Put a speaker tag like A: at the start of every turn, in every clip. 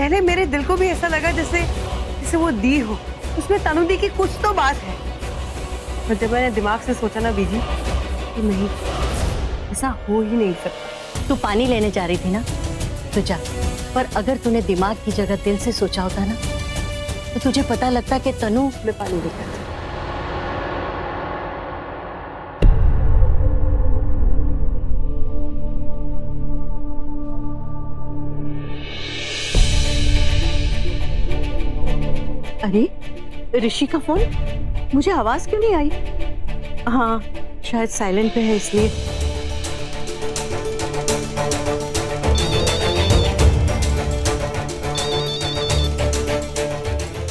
A: पहले मेरे दिल को भी ऐसा लगा जैसे जैसे वो दी हो, उसमें तनु दी की कुछ तो बात है। पर जब मैंने दिमाग से सोचा ना बीजी, तो नहीं, ऐसा हो ही नहीं सकता।
B: तू पानी लेने जा रही थी ना, तो जा। पर अगर तूने दिमाग की जगह दिल से सोचा होता ना, तो तुझे पता लगता कि तनु
A: मैं पानी लेकर आती हूँ।
B: अरे ऋषि का फोन, मुझे आवाज क्यों नहीं आई? हाँ, शायद साइलेंट पे है इसलिए।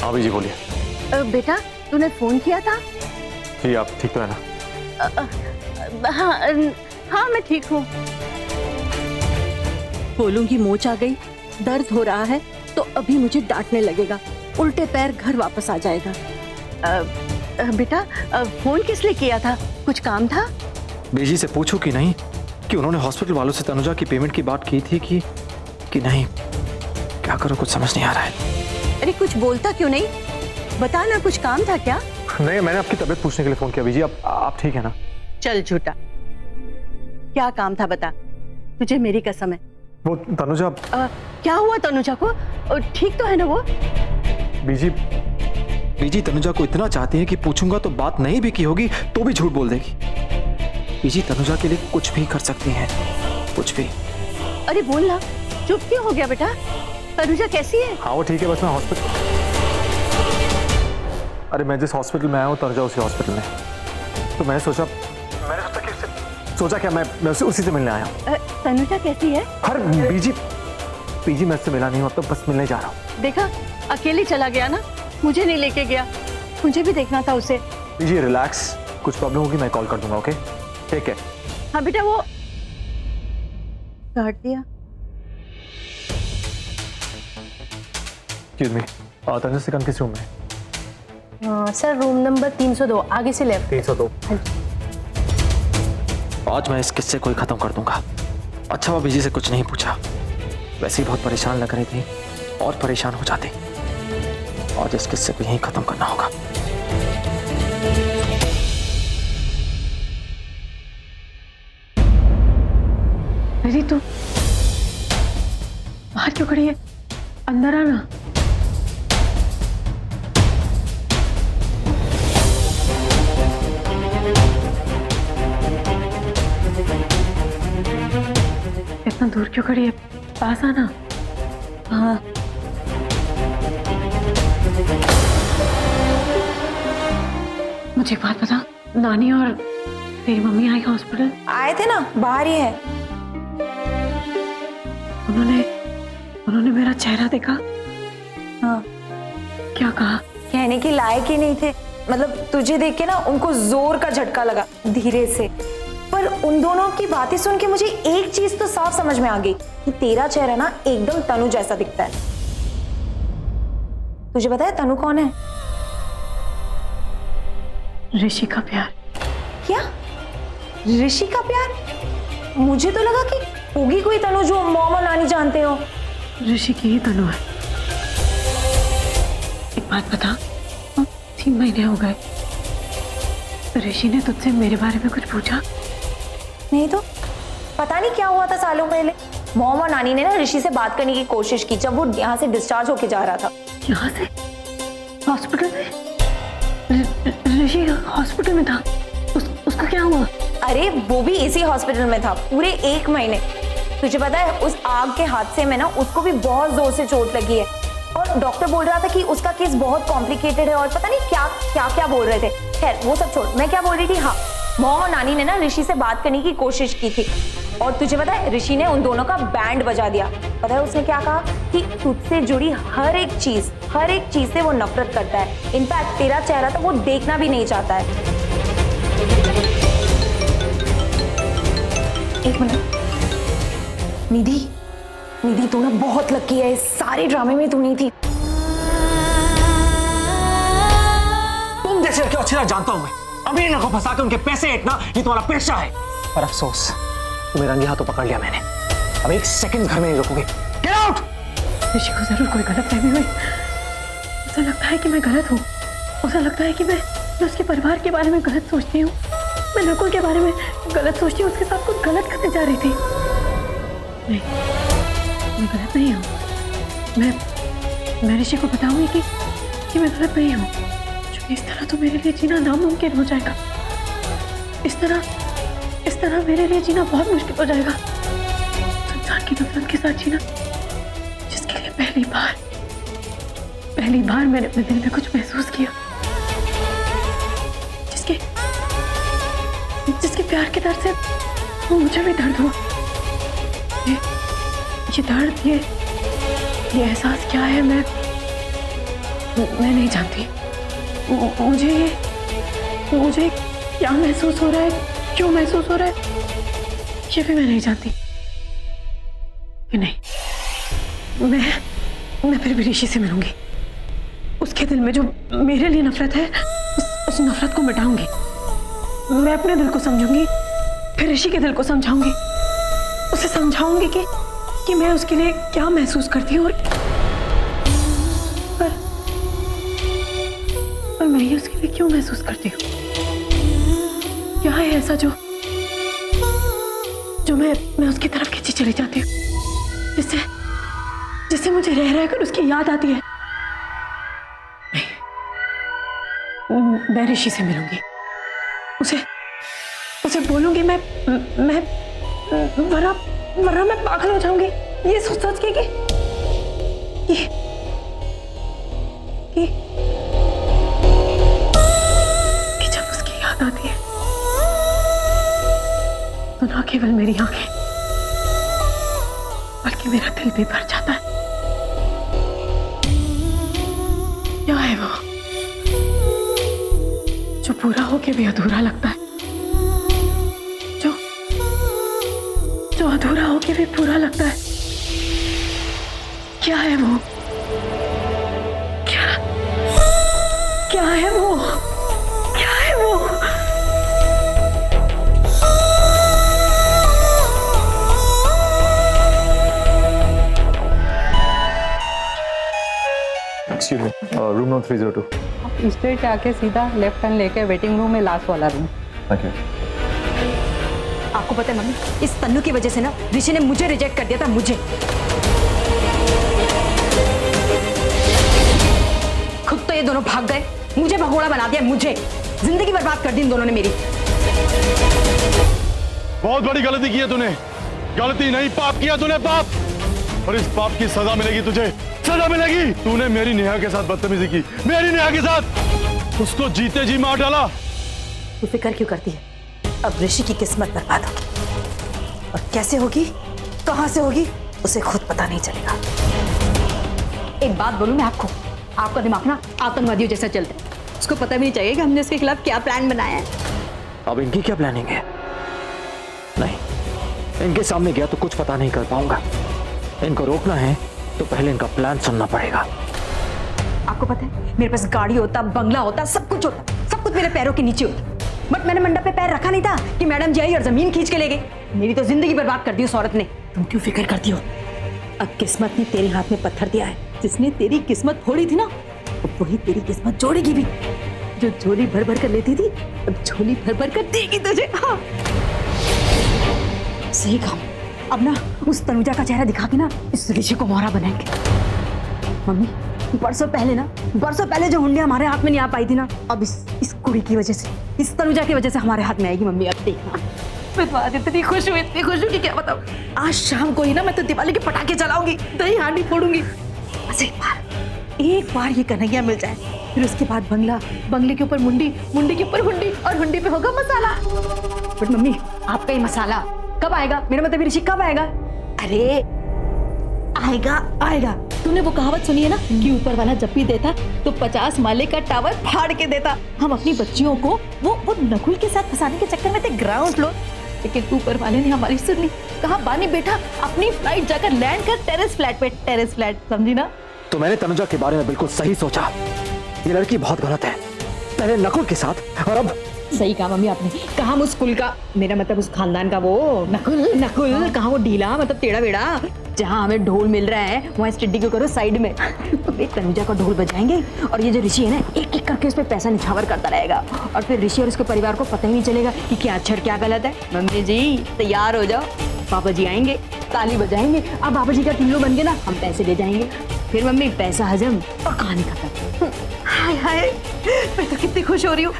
C: हाँ बीजी बोलिए।
B: बेटा, तूने फोन किया था?
C: जी, आप ठीक तो है ना?
B: हाँ हाँ, मैं ठीक हूँ। बोलूंगी मोच आ गई, दर्द हो रहा है, तो अभी मुझे डांटने लगेगा, उल्टे पैर घर वापस आ जाएगा। बेटा, फोन किस लिए किया था? कुछ काम था?
C: बीजी से पूछो कि नहीं, कि उन्होंने हॉस्पिटल वालों से तनुजा की पेमेंट की बात की थी कि नहीं। क्या करो, कुछ समझ नहीं आ रहा है।
B: अरे कुछ बोलता क्यों नहीं? बता ना, कुछ काम था क्या?
C: नहीं, मैंने आपकी तबीयत पूछने के लिए फोन किया। बीजी आप ठीक है ना?
B: चल झूठा, क्या काम था बता, तुझे मेरी कसम है।
C: वो तनुजा
B: क्या हुआ तनुजा को? ठीक तो है ना वो?
C: बीजी तनुजा को इतना चाहती है कि पूछूंगा तो बात नहीं भी की होगी तो भी झूठ बोल देगी। बीजी तनुजा के लिए कुछ भी कर सकती हैं, कुछ भी।
B: अरे बोल ना, चुप क्यों हो गया बेटा? तनुजा कैसी है?
C: हाँ वो ठीक है, बस मैं हॉस्पिटल, अरे मैं जिस हॉस्पिटल में आया हूँ तनुजा उसी हॉस्पिटल में। तो मैंने सोचा क्या मैं उसी से मिलने आया हूँ।
B: तनुजा कैसी है?
C: हर बीजी मैं उससे मिला नहीं हूँ, अब तो बस मिलने जा रहा हूँ।
B: देखा, अकेले चला गया ना, मुझे नहीं लेके गया। मुझे भी देखना था उसे।
C: बीजी रिलैक्स, कुछ प्रॉब्लम होगी मैं कॉल कर दूंगा। ओके, ठीक है।
B: हाँ बेटा, वो काट दिया।
C: एक्सक्यूज मी, तनुजा सिकंद किस रूम में?
D: सर रूम नंबर 302, आगे से लेफ्ट।
C: 302। आज मैं इस किस्से को ही खत्म कर दूंगा। अच्छा वो बीजी से कुछ नहीं पूछा, वैसे ही बहुत परेशान लग रही थी और परेशान हो जाती। आज इस किस्से को यहीं खत्म करना होगा।
D: अरे तू बाहर क्यों खड़ी है? अंदर आना। इतना दूर क्यों खड़ी है? पास आना।
B: हाँ,
D: मुझे एक बात बता, नानी और तेरी मम्मी आई हॉस्पिटल?
E: आए थे ना, बाहर ही है।
D: उन्होंने मेरा चेहरा देखा?
E: हाँ।
D: क्या कहा?
E: कहने के लायक ही नहीं थे। मतलब तुझे देख के ना उनको जोर का झटका लगा, धीरे से। पर उन दोनों की बातें सुन के मुझे एक चीज तो साफ समझ में आ गई कि तेरा चेहरा ना एकदम तनु जैसा दिखता है। तुझे पता है तनु कौन है?
D: ऋषि का प्यार।
E: क्या? ऋषि का प्यार? मुझे तो लगा कि होगी कोई तनु जो मॉम और नानी जानते हो।
D: ऋषि की ही तनु है। एक बात बता, 3 महीने हो गए, ऋषि ने तुझसे मेरे बारे में कुछ पूछा?
E: नहीं तो। पता नहीं क्या हुआ था सालों पहले। मॉम और नानी ने ना ऋषि से बात करने की कोशिश की जब वो यहाँ से डिस्चार्ज होके जा रहा था।
D: यहाँ से? हॉस्पिटल में? ऋषि हॉस्पिटल में था? उसका क्या हुआ?
E: अरे वो भी इसी हॉस्पिटल में था पूरे 1 महीने। तुझे पता है उस आग के हादसे में ना उसको भी बहुत जोर से चोट लगी है और डॉक्टर बोल रहा था कि उसका केस बहुत कॉम्प्लिकेटेड है और पता नहीं क्या क्या क्या बोल रहे थे। खैर वो सब छोड़, मैं क्या बोल रही थी, हाँ मॉम और नानी ने ना ऋषि से बात करने की कोशिश की थी और तुझे पता है ऋषि ने उन दोनों का बैंड बजा दिया। पता है उसने क्या कहा कि तुझसे जुड़ी हर एक चीज से वो नफरत करता है। इनफैक्ट तेरा चेहरा तो वो देखना भी नहीं चाहता है। एक मिनट, निधि तू ना बहुत लकी है, इस सारे ड्रामे में तू नहीं थी।
C: तुम जैसे क्यों अच्छी तरह जानता हूं मैं, अमीर को फंसा के उनके पैसे इतना ये तुम्हारा पेशा है। पर अफसोस तुम्हें रंगे हाथों पकड़ लिया मैंने। अब 1 सेकंड घर में नहीं रुकोगे। Get out.
D: ऋषि को जरूर कोई गलत फहमी हुई। उसे लगता है कि मैं गलत हूँ। उसे लगता है कि मैं उसके परिवार के बारे में गलत सोचती हूँ। मैं नकुल के बारे में गलत सोचती हूँ, उसके साथ कुछ गलत करने जा रही थी। नहीं, मैं गलत नहीं हूँ। मैं ऋषि को बताऊंगी कि मैं गलत नहीं हूँ। क्योंकि इस तरह तो मेरे लिए जीना नामुमकिन हो जाएगा। इस तरह मेरे लिए जीना बहुत मुश्किल हो जाएगा। इंसान की नफरत के साथ जीना, जिसके लिए पहली बार मैंने अपने दिल में कुछ महसूस किया, जिसके प्यार के दर्द से वो मुझे भी दर्द हुआ। ये दर्द, ये एहसास क्या है, मैं नहीं जानती। मुझे क्या महसूस हो रहा है, क्यों महसूस हो रहा है, ये भी मैं नहीं जानती। नहीं, मैं फिर भी ऋषि से मिलूंगी। उसके दिल में जो मेरे लिए नफरत है, उस नफरत को मिटाऊंगी। मैं अपने दिल को समझूंगी, फिर ऋषि के दिल को समझाऊंगी। उसे समझाऊंगी कि मैं उसके लिए क्या महसूस करती हूँ, और मैं ये उसके लिए क्यों महसूस करती हूँ। क्या है ऐसा जो मैं उसकी तरफ खींची चली जाती हूँ, जिससे मुझे रह कर उसकी याद आती है। मैं ऋषि से मिलूंगी, उसे बोलूंगी वरना मैं पागल हो जाऊंगी ये सोच के कि जब उसकी याद आती है तो ना केवल मेरी आंखें बल्कि मेरा दिल भी भर जाता है। क्या है वो जो पूरा होके भी अधूरा लगता है, जो अधूरा होके भी पूरा लगता है। क्या है वो, क्या है वो, क्या है वो?
F: Excuse me, room number 302.
G: Straight आके सीधा लेफ्ट टर्न लेके वेटिंग रूम में लास्ट वाला रूम।
F: Thank you.
B: आपको पता है मम्मी, इस तन्नू की वजह से ना ऋषि ने मुझे रिजेक्ट कर दिया था। मुझे खुद तो ये दोनों भाग गए, मुझे भगोड़ा बना दिया। मुझे जिंदगी बर्बाद कर दी इन दोनों ने मेरी।
H: बहुत बड़ी गलती की है तूने। गलती नहीं, पाप किया तूने, पाप। और इस पाप की सजा मिलेगी तुझे, सजा मिलेगी। तूने मेरी नेहा के साथ बदतमीजी की, मेरी नेहा के साथ। उसको जीते जी मार डाला।
B: तू फिक्र क्यों करती है? अब ऋषि की किस्मत बर्बाद होगी, और कैसे होगी, कहां से होगी, उसे खुद पता नहीं चलेगा। एक बात बोलूं मैं आपको, आपका दिमाग ना आतंकवादियों जैसा चलता है। उसको पता भी नहीं चाहिए कि हमने इसके खिलाफ क्या प्लान बनाया है।
C: अब इनकी क्या प्लानिंग है? नहीं, इनके सामने गया तो कुछ पता नहीं कर पाऊंगा। इनको रोकना है तो पहले इनका प्लान सुनना पड़ेगा।
B: आपको पता है, मेरे पास गाड़ी होता, बंगला होता, सब कुछ होता, सब कुछ मेरे पैरों के नीचे होता, बट मैंने मंडप पे पैर रखा नहीं था कि मैडम जी आई और जमीन खींच के ले गई। मेरी तो जिंदगी बर्बाद कर दी उस औरत ने। तुम क्यों फिक्र करती हो? अब किस्मत ने तेरे हाथ में पत्थर दिया है। जिसने तेरी किस्मत फोड़ी थी ना, अब वही तेरी किस्मत जोड़ेगी भी। जो झोली भर भर कर लेती थी, अब झोली भर भर कर देगी तुझे। हाँ, सही काम। अब ना उस तनुजा का चेहरा दिखा के ना इस ऋषि को मोहरा बनाएंगे। मम्मी, बरसों पहले जो हुंडियां हमारे हाथ में नहीं आ पाई थी ना, अब इस कुड़ी की वजह से, इस तनुजा की वजह से हमारे हाथ में आएगी। मम्मी अब देखना। मैं तो आज इतनी खुश हूँ कि क्या बताऊँ। आज शाम को ही ना मैं तो दिवाली के पटाखे चलाऊंगी, दही हांडी फोड़ूंगी। बस एक बार ये कन्हैया मिल जाए, फिर उसके बाद बंगला, बंगले के ऊपर मुंडी, मुंडी के ऊपर हुंडी, और हुंडी पे होगा मसाला। बट मम्मी, आपका ये मसाला कब आएगा? मेरा मतलब ऋषि कब आएगा? अरे आएगा। तूने वो कहावत सुनी है ना कि ऊपर वाला जब भी देता तो 50 माले का टावर फाड़ के देता। हम अपनी बच्चियों को वो नकुल के साथ फंसाने के चक्कर में थे ग्राउंड फ्लोर, लेकिन ऊपर वाले ने हमारी सुनी। कहा बानी बेटा, अपनी फ्लाइट जाकर लैंड कर टेरेस फ्लैट पे। टेरेस फ्लैट, समझी ना?
C: तो मैंने तनुजा के बारे में बिल्कुल सही सोचा। ये लड़की बहुत गलत है। पहले नकुल के साथ, और अब
B: सही कहा मम्मी आपने। कहा उस कुल का, मेरा मतलब उस खानदान का वो नकुल कहा वो ढीला, मतलब टेढ़ा बेड़ा, जहाँ हमें ढोल मिल रहा है वहाँ इस टिड्डी को करो साइड में। अबे तनुजा का ढोल बजाएंगे और ये जो ऋषि है ना एक एक करके उस पर पैसा निछावर करता रहेगा और फिर ऋषि और उसके परिवार को पता ही नहीं चलेगा कि क्या अच्छा और क्या गलत है। मम्मी जी तैयार हो जाओ, पापा जी आएंगे, ताली बजाएंगे, अब बाबा जी का टिल्लू बन के ना हम पैसे दे जाएंगे। फिर मम्मी पैसा हजम और कहानी खत्म।
D: हाय हाय, मैं तो कितनी खुश हो रही हूँ।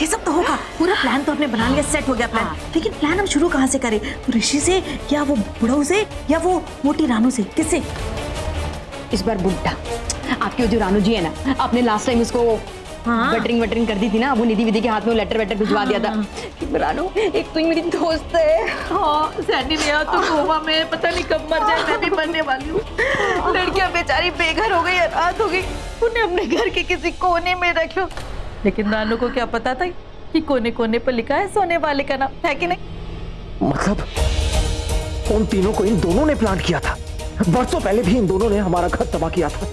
D: ये सब तो होगा, पूरा प्लान तो आपने बना लिया, सेट हो गया प्लान। लेकिन प्लान हम शुरू कहाँ से करें? ऋषि से या वो बुढ़ऊ से या वो मोटी रानू से? किससे?
B: इस बार बुड्ढा, आपके जो रानू जी है ना, आपने लास्ट टाइम उसको बटरिंग कर दी थी ना, वो निधि विधि के हाथ में वो लेटर वेटर भिजवा दिया था। रानू एक तो ही मेरी दोस्त है।
D: हाँ, सैंडी ने तो कोमा में पता नहीं कब मर जाए, मैं भी मरने वाली हूँ। लड़कियां बेचारी बेघर हो गई, अनाथ हो गई, उन्हें अपने घर के किसी कोने में रख लो। लेकिन रानू को क्या पता था कि कोने कोने पर लिखा है सोने वाले का नाम, है कि नहीं?
C: मतलब उन तीनों को इन दोनों ने प्लान किया था। बरसों पहले भी इन दोनों ने हमारा घर तबाह किया था,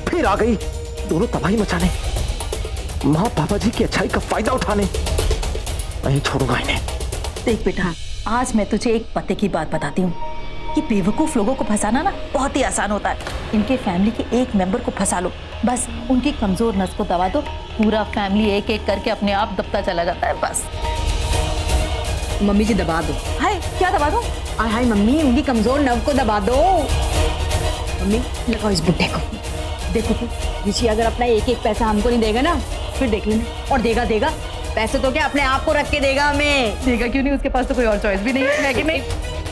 C: फिर आ गई दोनों तबाही मचाने, माँ पापा जी की अच्छाई का फायदा उठाने। नहीं छोड़ूंगा इन्हें।
D: देख बेटा, आज मैं तुझे एक पते की बात बताती हूँ। ये बेवकूफ लोगों को फंसाना ना बहुत ही आसान होता है। इनके फैमिली के एक मेंबर को फंसा लो, बस उनकी कमजोर नस को दबा दो, पूरा फैमिली एक एक करके अपने आप दबता चला जाता है। बस
B: मम्मी जी दबा दो।
D: हाय, क्या दबा दो?
B: हाय मम्मी, उनकी कमजोर नव को दबा दो। मम्मी लगाओ इस बुड्ढे को। देखो तो ऋषि अगर अपना एक एक पैसा हमको नहीं देगा ना, फिर देख लेना। और देगा पैसे तो क्या अपने आप को रख के देगा हमें।
D: देगा क्यों नहीं, उसके पास तो कोई और चॉइस भी नहीं है कि नहीं?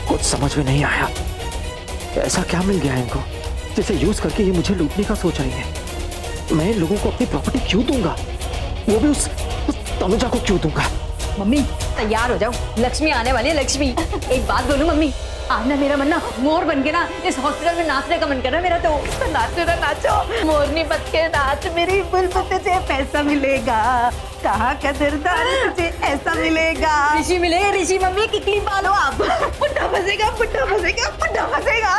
C: कुछ समझ में नहीं आया, ऐसा क्या मिल गया इनको जिसे यूज करके ये मुझे लूटने का सोच रही है। मैं इन लोगों को अपनी प्रॉपर्टी क्यों दूंगा, वो भी उस तनुजा को क्यों दूंगा।
B: मम्मी तैयार हो जाओ, लक्ष्मी आने वाली है। लक्ष्मी एक बात बोलूं मम्मी, आज ना मेरा मन ना मोर बन के ना इस हॉस्पिटल में नाचने का मन कर रहा है मेरा। तो
D: नाचो ना नाचो, मोरनी बन के नाच मेरी बुलबुल, तुझे पैसा मिलेगा, कहाँ कदरदार तुझे ऐसा मिलेगा।
B: ऋषि मिलेगा, ऋषि। मम्मी किकली पालो आप।
D: बुड्ढा फंसेगा, बुड्ढा फंसेगा, बुड्ढा फंसेगा।